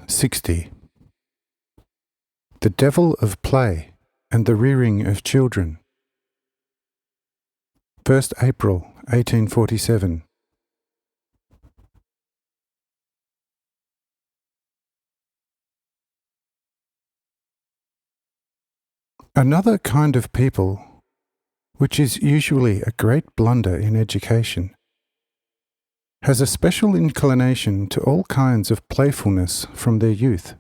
60. The Devil of Play and the Rearing of Children. 1st April 1847. Another kind of people, which is usually a great blunder in education, has a special inclination to all kinds of playfulness from their youth.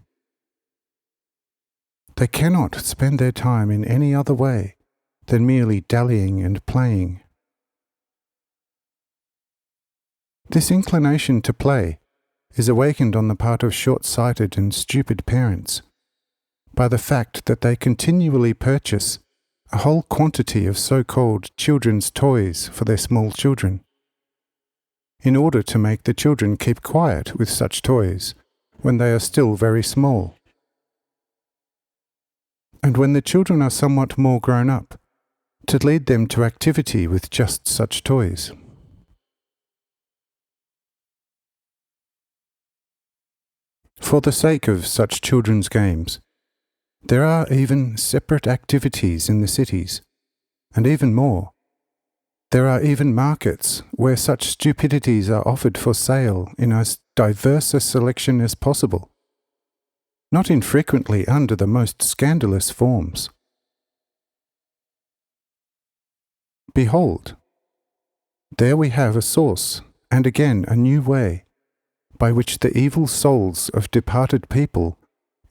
They cannot spend their time in any other way than merely dallying and playing. This inclination to play is awakened on the part of short-sighted and stupid parents by the fact that they continually purchase a whole quantity of so-called children's toys for their small children, in order to make the children keep quiet with such toys when they are still very small. And when the children are somewhat more grown up, to lead them to activity with just such toys. For the sake of such children's games, there are even separate activities in the cities, and even more. There are even markets where such stupidities are offered for sale in as diverse a selection as possible, not infrequently under the most scandalous forms. Behold, there we have a source, and again a new way, by which the evil souls of departed people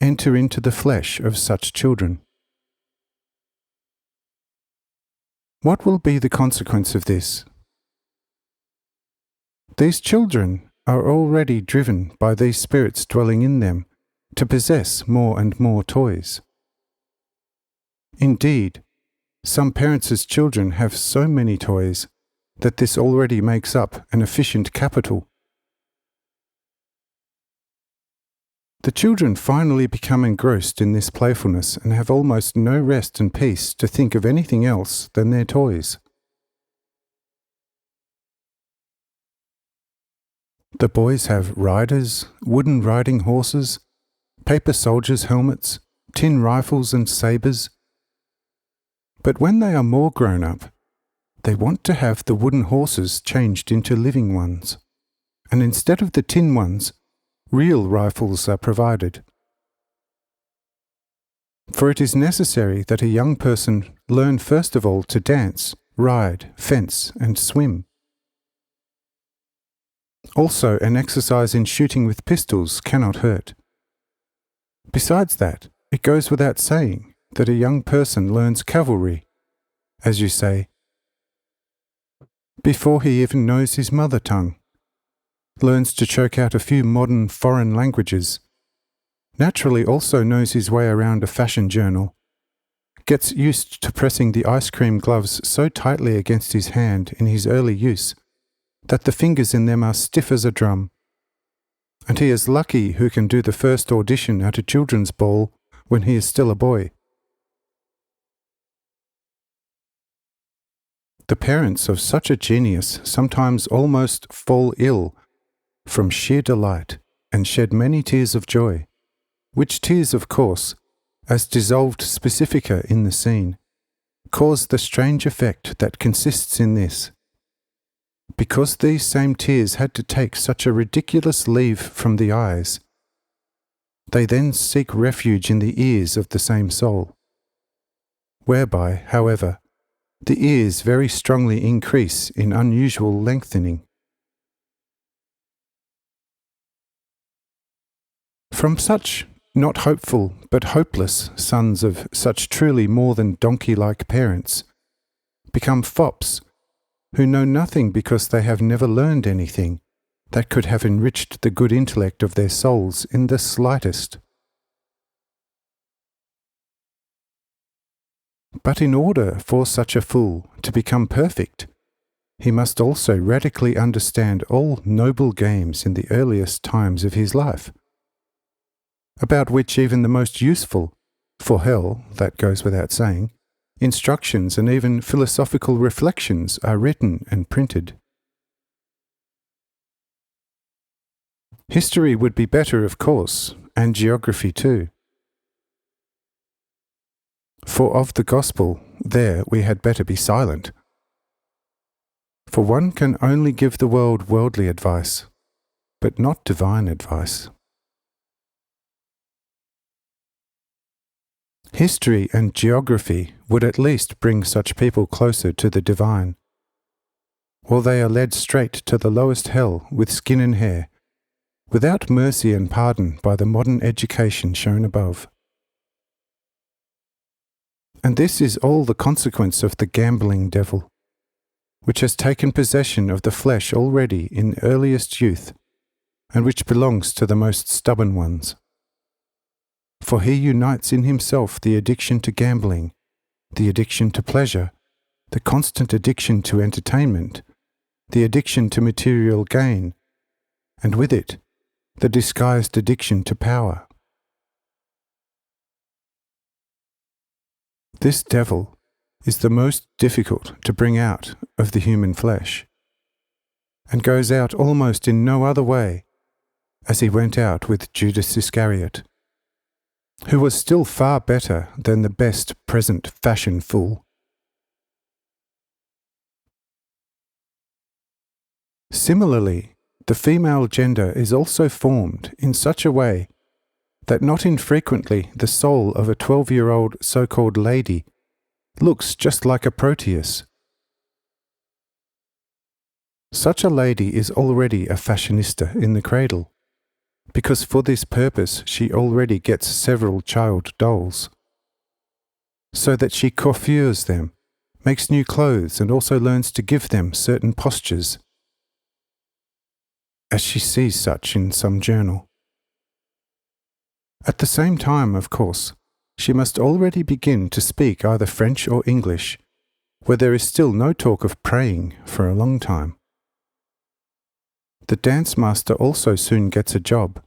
enter into the flesh of such children. What will be the consequence of this? These children are already driven by these spirits dwelling in them to possess more and more toys. Indeed, some parents' children have so many toys that this already makes up an efficient capital. The children finally become engrossed in this playfulness and have almost no rest and peace to think of anything else than their toys. The boys have riders, wooden riding horses, paper soldiers' helmets, tin rifles and sabres. But when they are more grown up, they want to have the wooden horses changed into living ones, and instead of the tin ones, real rifles are provided. For it is necessary that a young person learn first of all to dance, ride, fence, and swim. Also, an exercise in shooting with pistols cannot hurt. Besides that, it goes without saying that a young person learns cavalry, as you say, before he even knows his mother tongue, learns to choke out a few modern foreign languages, naturally also knows his way around a fashion journal, gets used to pressing the ice cream gloves so tightly against his hand in his early use that the fingers in them are stiff as a drum, and he is lucky who can do the first audition at a children's ball when he is still a boy. The parents of such a genius sometimes almost fall ill from sheer delight and shed many tears of joy, which tears, of course, as dissolved specifica in the scene, cause the strange effect that consists in this. Because these same tears had to take such a ridiculous leave from the eyes, they then seek refuge in the ears of the same soul, whereby, however, the ears very strongly increase in unusual lengthening. From such not hopeful but hopeless sons of such truly more than donkey-like parents become fops who know nothing because they have never learned anything that could have enriched the good intellect of their souls in the slightest. But in order for such a fool to become perfect, he must also radically understand all noble games in the earliest times of his life, about which even the most useful, for hell, that goes without saying, instructions and even philosophical reflections are written and printed. History would be better, of course, and geography too. For of the gospel, there we had better be silent. For one can only give the world worldly advice, but not divine advice. History and geography would at least bring such people closer to the divine, while they are led straight to the lowest hell with skin and hair, without mercy and pardon by the modern education shown above. And this is all the consequence of the gambling devil, which has taken possession of the flesh already in earliest youth, and which belongs to the most stubborn ones. For he unites in himself the addiction to gambling, the addiction to pleasure, the constant addiction to entertainment, the addiction to material gain, and with it, the disguised addiction to power. This devil is the most difficult to bring out of the human flesh, and goes out almost in no other way, as he went out with Judas Iscariot, who was still far better than the best present fashion fool. Similarly, the female gender is also formed in such a way that not infrequently the soul of a 12-year-old so-called lady looks just like a Proteus. Such a lady is already a fashionista in the cradle, because for this purpose she already gets several child dolls, so that she coiffures them, makes new clothes, and also learns to give them certain postures, as she sees such in some journal. At the same time, of course, she must already begin to speak either French or English, where there is still no talk of praying for a long time. The dance master also soon gets a job,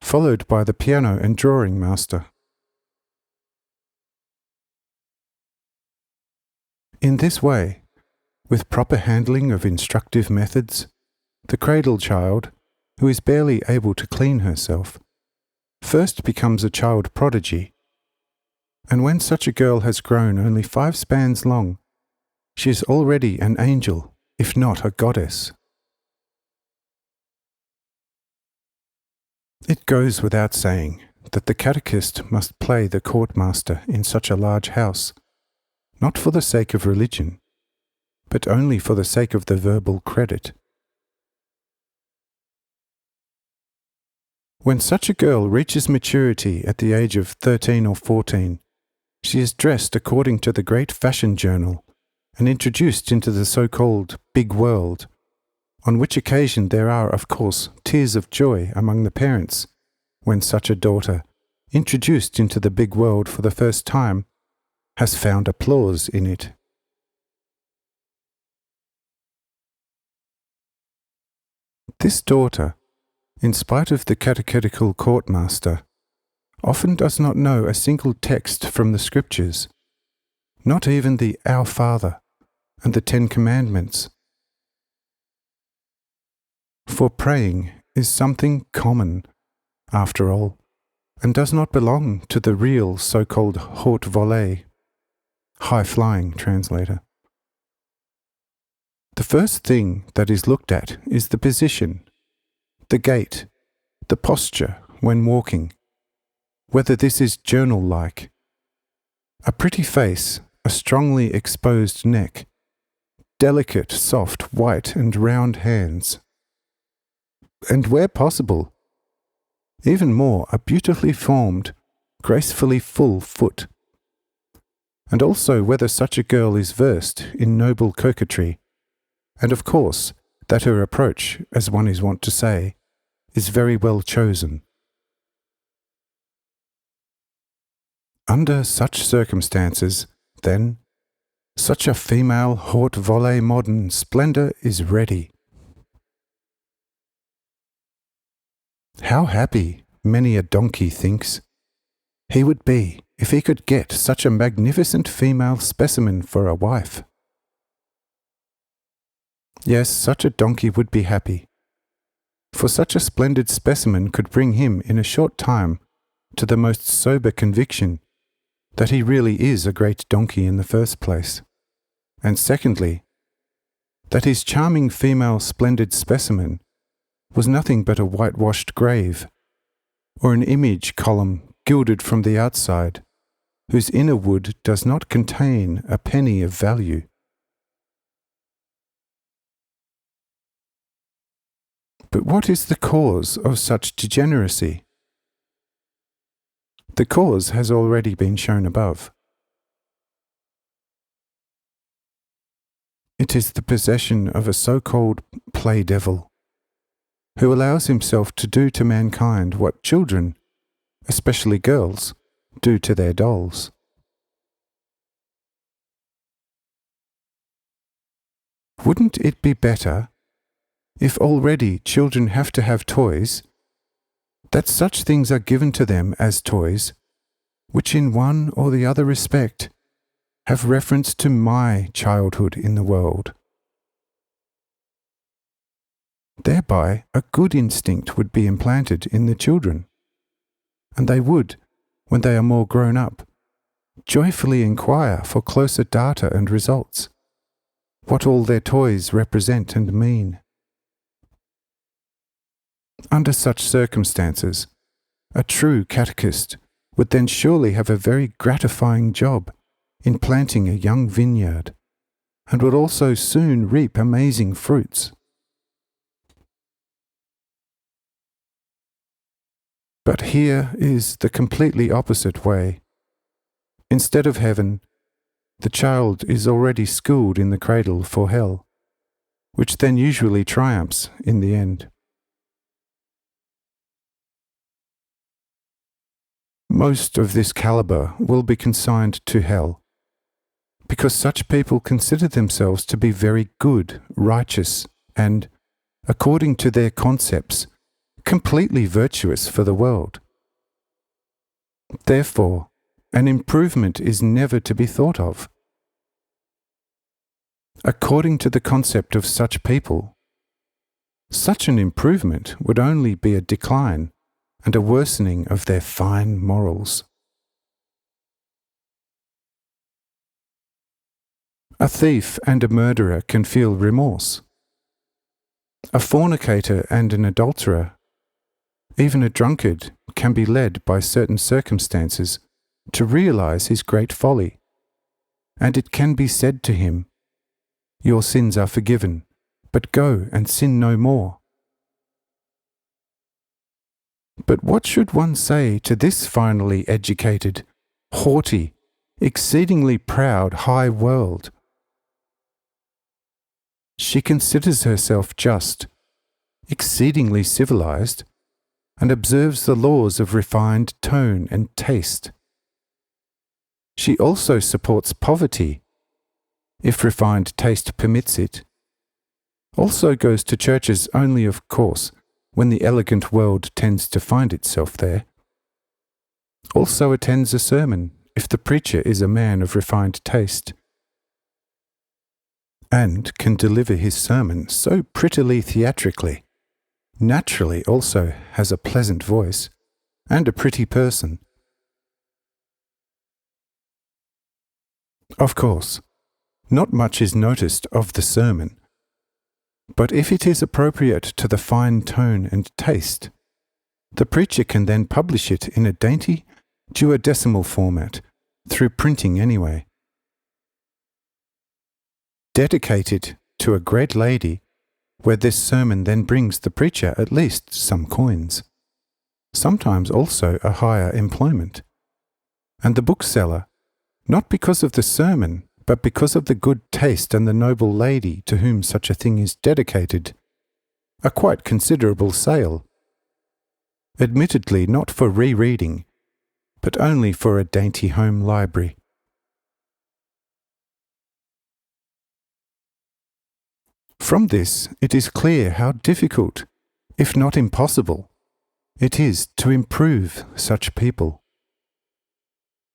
followed by the piano and drawing master. In this way, with proper handling of instructive methods, the cradle child, who is barely able to clean herself, first becomes a child prodigy, and when such a girl has grown only 5 spans long, she is already an angel, if not a goddess. It goes without saying that the catechist must play the court-master in such a large house, not for the sake of religion, but only for the sake of the verbal credit. When such a girl reaches maturity at the age of 13 or 14, she is dressed according to the great fashion journal and introduced into the so-called big world, on which occasion there are, of course, tears of joy among the parents when such a daughter, introduced into the big world for the first time, has found applause in it. This daughter, in spite of the catechetical court-master, often does not know a single text from the Scriptures, not even the Our Father and the 10 Commandments. For praying is something common, after all, and does not belong to the real so-called haute volée, high-flying translator. The first thing that is looked at is the position, the gait, the posture when walking, whether this is journal-like. A pretty face, a strongly exposed neck, delicate, soft, white and round hands, and where possible, even more, a beautifully formed, gracefully full foot. And also whether such a girl is versed in noble coquetry, and of course that her approach, as one is wont to say, is very well chosen. Under such circumstances, then, such a female haute volée modern splendour is ready. How happy, many a donkey thinks, he would be if he could get such a magnificent female specimen for a wife. Yes, such a donkey would be happy, for such a splendid specimen could bring him in a short time to the most sober conviction that he really is a great donkey in the first place, and secondly, that his charming female splendid specimen was nothing but a whitewashed grave, or an image column gilded from the outside, whose inner wood does not contain a penny of value. But what is the cause of such degeneracy? The cause has already been shown above. It is the possession of a so-called play devil, who allows himself to do to mankind what children, especially girls, do to their dolls. Wouldn't it be better, if already children have to have toys, that such things are given to them as toys, which in one or the other respect have reference to my childhood in the world? Thereby a good instinct would be implanted in the children, and they would, when they are more grown up, joyfully inquire for closer data and results, what all their toys represent and mean. Under such circumstances, a true catechist would then surely have a very gratifying job in planting a young vineyard, and would also soon reap amazing fruits. But here is the completely opposite way. Instead of heaven, the child is already schooled in the cradle for hell, which then usually triumphs in the end. Most of this caliber will be consigned to hell, because such people consider themselves to be very good, righteous, and, according to their concepts, completely virtuous for the world. Therefore, an improvement is never to be thought of. According to the concept of such people, such an improvement would only be a decline and a worsening of their fine morals. A thief and a murderer can feel remorse. A fornicator and an adulterer, even a drunkard, can be led by certain circumstances to realize his great folly, and it can be said to him, "Your sins are forgiven, but go and sin no more." But what should one say to this finely educated, haughty, exceedingly proud high world? She considers herself just, exceedingly civilized, and observes the laws of refined tone and taste. She also supports poverty, if refined taste permits it, also goes to churches only, of course, when the elegant world tends to find itself there, also attends a sermon if the preacher is a man of refined taste, and can deliver his sermon so prettily theatrically, naturally also has a pleasant voice, and a pretty person. Of course, not much is noticed of the sermon, but if it is appropriate to the fine tone and taste, the preacher can then publish it in a dainty, duodecimal format, through printing anyway. Dedicate it to a great lady, where this sermon then brings the preacher at least some coins, sometimes also a higher employment, and the bookseller, not because of the sermon, but because of the good taste and the noble lady to whom such a thing is dedicated, a quite considerable sale, admittedly not for rereading, but only for a dainty home library. From this it is clear how difficult, if not impossible, it is to improve such people.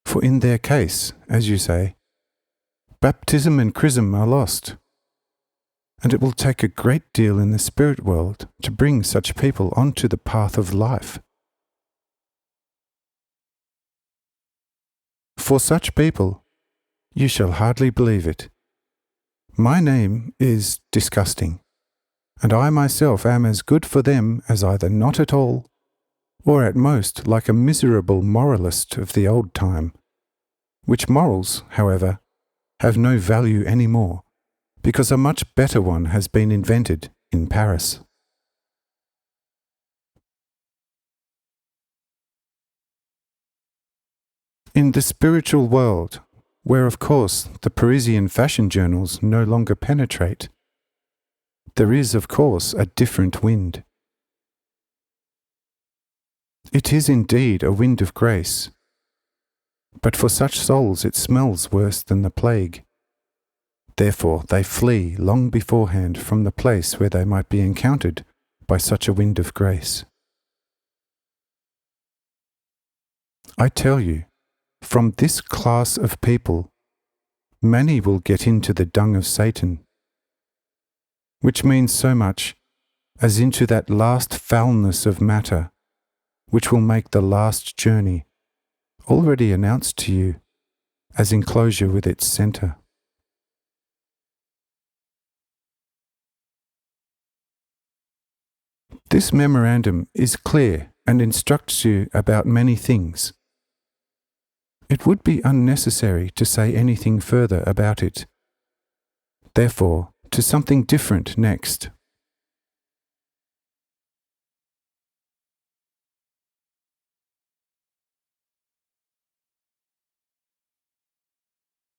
For in their case, as you say, baptism and chrism are lost, and it will take a great deal in the spirit world to bring such people onto the path of life. For such people, you shall hardly believe it, my name is disgusting, and I myself am as good for them as either not at all, or at most like a miserable moralist of the old time, which morals, however, have no value any more, because a much better one has been invented in Paris. In the spiritual world, where of course the Parisian fashion journals no longer penetrate, there is of course a different wind. It is indeed a wind of grace, but for such souls it smells worse than the plague. Therefore they flee long beforehand from the place where they might be encountered by such a wind of grace. I tell you, from this class of people, many will get into the dung of Satan, which means so much as into that last foulness of matter, which will make the last journey, already announced to you, as enclosure with its centre. This memorandum is clear and instructs you about many things. It would be unnecessary to say anything further about it. Therefore, to something different next.